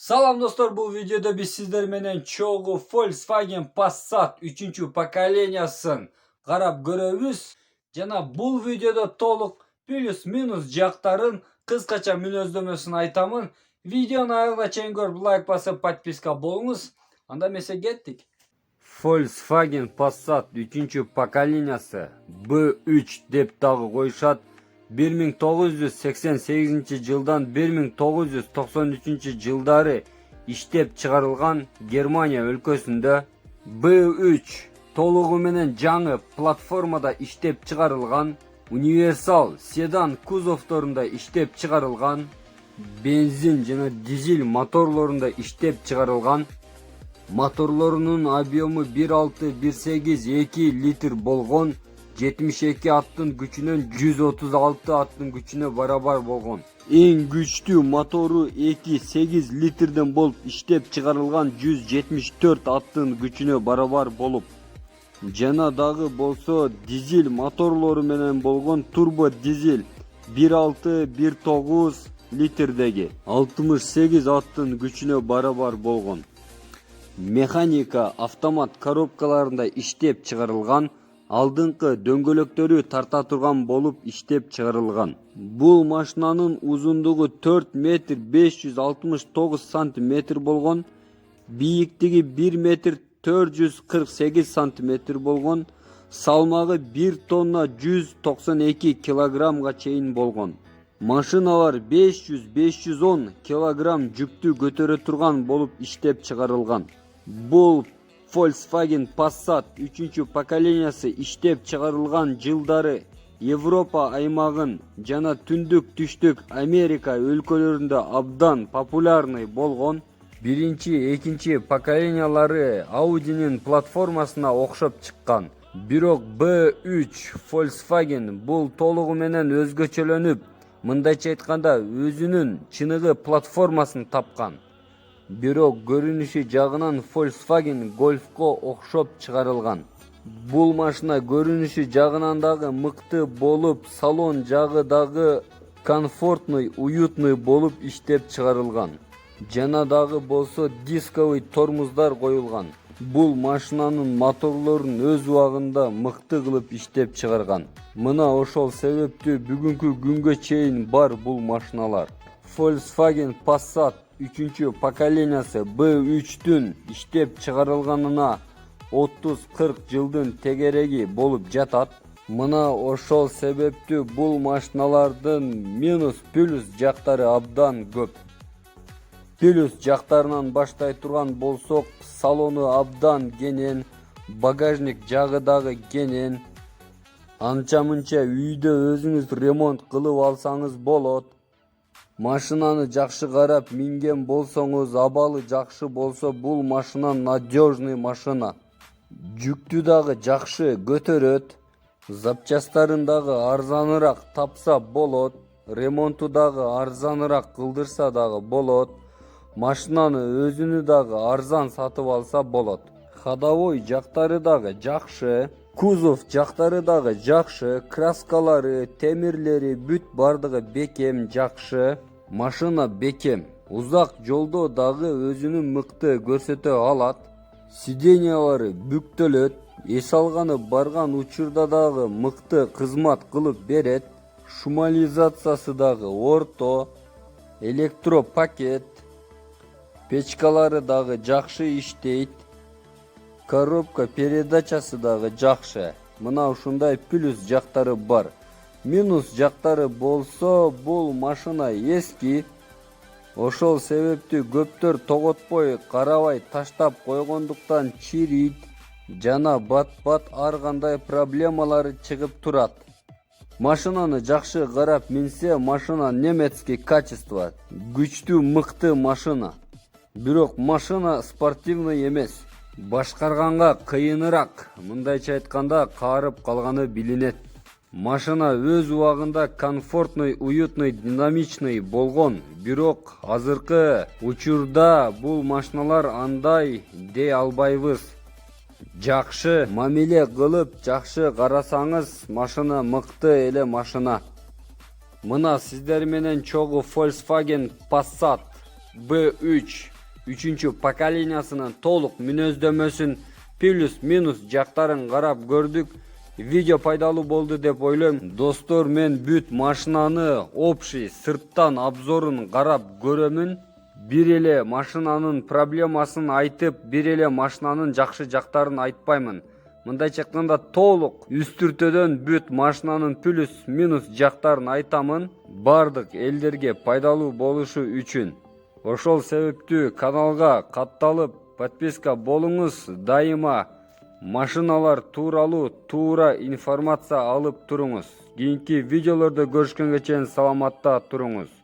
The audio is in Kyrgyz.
Salam dostlar, bu videoda biz sizler menen çoğu Volkswagen Passat 3. поколениясын qarab görөбүz. Жана бул videoda толук плюс минус жактарын кыскача мүнөздөмөсүн айтамын. Видеону аягына чейин көрүп лайк басып подписка болуңуз. Анда эмесе кеттик. Volkswagen Passat 3. поколениясы B3 деп дагы коюшат. 1988 жылдан 1993 жылдары иштеп чыгарылган Германия өлкөсүндө B3 толугу менен жаңы платформада иштеп чыгарылган, универсал седан кузовторунда иштеп чыгарылган, бензин жана дизель моторлорунда иштеп чыгарылган, моторлорунун объему 1.6-1.8-2 литр болгон, 72 аттын күчүнөн 136 аттын күчүнө барабар болгон. Эң күчтүү мотору 2.8 литрден болуп иштеп чыгарылган 174 аттын күчүнө барабар болуп, жана дагы болсо дизель моторлору менен болгон турбо дизель 1.6-1.9 литрдеги 68 аттын күчүнө барабар болгон. Механика автомат коробкаларында иштеп чыгарылган, алдыңкы дөңгөлөктөрү тарта турган болуп иштеп чыгарылган. Бул машинанын узундугу 4 метр 569 сантиметр болгон, бийиктиги 1 метр 448 сантиметр болгон, салмагы 1 тонна 192 килограммга чейин болгон. Машиналар 500-510 килограмм жүктү көтөрө турган болуп иштеп чыгарылган. Бул Volkswagen Passat 3. поколениясы иштеп чыгарылган жылдары Европа аймагын жана түндүк-түштүк Америка өлкөлөрүндө абдан популярный болгон. Биринчи поколениялары Audi'нин платформасына окшоп чыккан. Бирок B3 Volkswagen бул толугу менен өзгөчөлөнүп, мындайча айтканда өзүнүн чыныгы платформасын тапкан. Бирок көрүнүшү жагынан Volkswagen Golf'ко окшоп чыгарылган. Бул машина көрүнүшү жагынан дагы мыкты болуп, салон жагы дагы комфортный, уютный болуп иштеп чыгарылган. Жана дагы болсо дисковый тормоздар коюлган. Бул машинанын моторлорун өз убагында мыкты кылып иштеп чыгарган. Мына ошол себептүү бүгүнкү күнгө чейин бар бул машиналар. Volkswagen Passat 3. поколениясы B3'түн иштеп чыгарылганына 30-40 жылдын тегереги болуп жатат. Мына ошол себептүү бул машиналардын минус плюс жактары абдан көп. Плюс жактарынан баштай турган болсок, салону абдан кенен, багажник жагы дагы кенен. Анча-мынча үйдө өзүңүз ремонт кылып алсаңыз болот. Машинаны жакшы карап минген болсоңуз, абалы жакшы болсо, бул машина надежный машина. Жүктү дагы жакшы көтөрөт. Запчастарын дагы арзаныраак тапса болот. Ремонту дагы арзаныраак кылдырса дагы болот. Машинаны өзүнү дагы арзан сатып алса болот. Ходовой жактары дагы жакшы. Кузов жактары дагы жакшы. Краскалары, темирлери бүт бардыгы бекем, жакшы. Машина бекем. Узак жолдо дагы өзүнүн мыкты көрсөтө алат. Сиденьялары бүктөлөт. Эс алганы барган учурда дагы мыкты кызмат кылып берет. Шумализациясы дагы орто. Электропакет. Печкалары дагы жакшы иштейт. Коробка передачасы дагы жакшы. Мына ушундай плюс жактары бар. Минус жактары болсо, бул машина эски. Ошол себептүү көптөр тоготпой, карабай таштап койгондуктан чирийт, жана бат-бат ар кандай проблемалары чыгып турат. Машинаны жакшы карап минсе, машина немецкий качество, күчтүү мыкты машина. Бирок машина спортивный эмес. Башкарганга кыйыныраак, мындайча айтканда каарып калганы билинет. Машина өз убагында комфортный, уютный, динамичный болгон, бирок азыркы учурда бул машиналар андай дей албайбыз. Жакшы мамиле кылып, жакшы карасаңыз, машина мыкты эле машина. Мына сиздер менен чогуу Volkswagen Passat B3 3-cü pokoleniyasının толық мүнөздөмөсүн плюс-минус жактарын карап көрдүк. Видео пайдалуу болду деп ойлойм. Достор, мен бүт машинаны общий сырттан обзорун карап көрөмүн. Бир эле машинанын проблемасын айтып, бир эле машинанын жакшы жактарын айтпаймын. Мындайча айтканда толук үстүртөдөн бүт машинанын плюс-минус жактарын айтамын. Бардык элдерге пайдалуу болушу үчүн. Ошол себептүү каналга катталып, подписка болуңуз. Дайыма машиналар тууралуу туура информация алып туруңуз. Кийинки видеолордо көрүшкөнгө чейин саламатта туруңуз.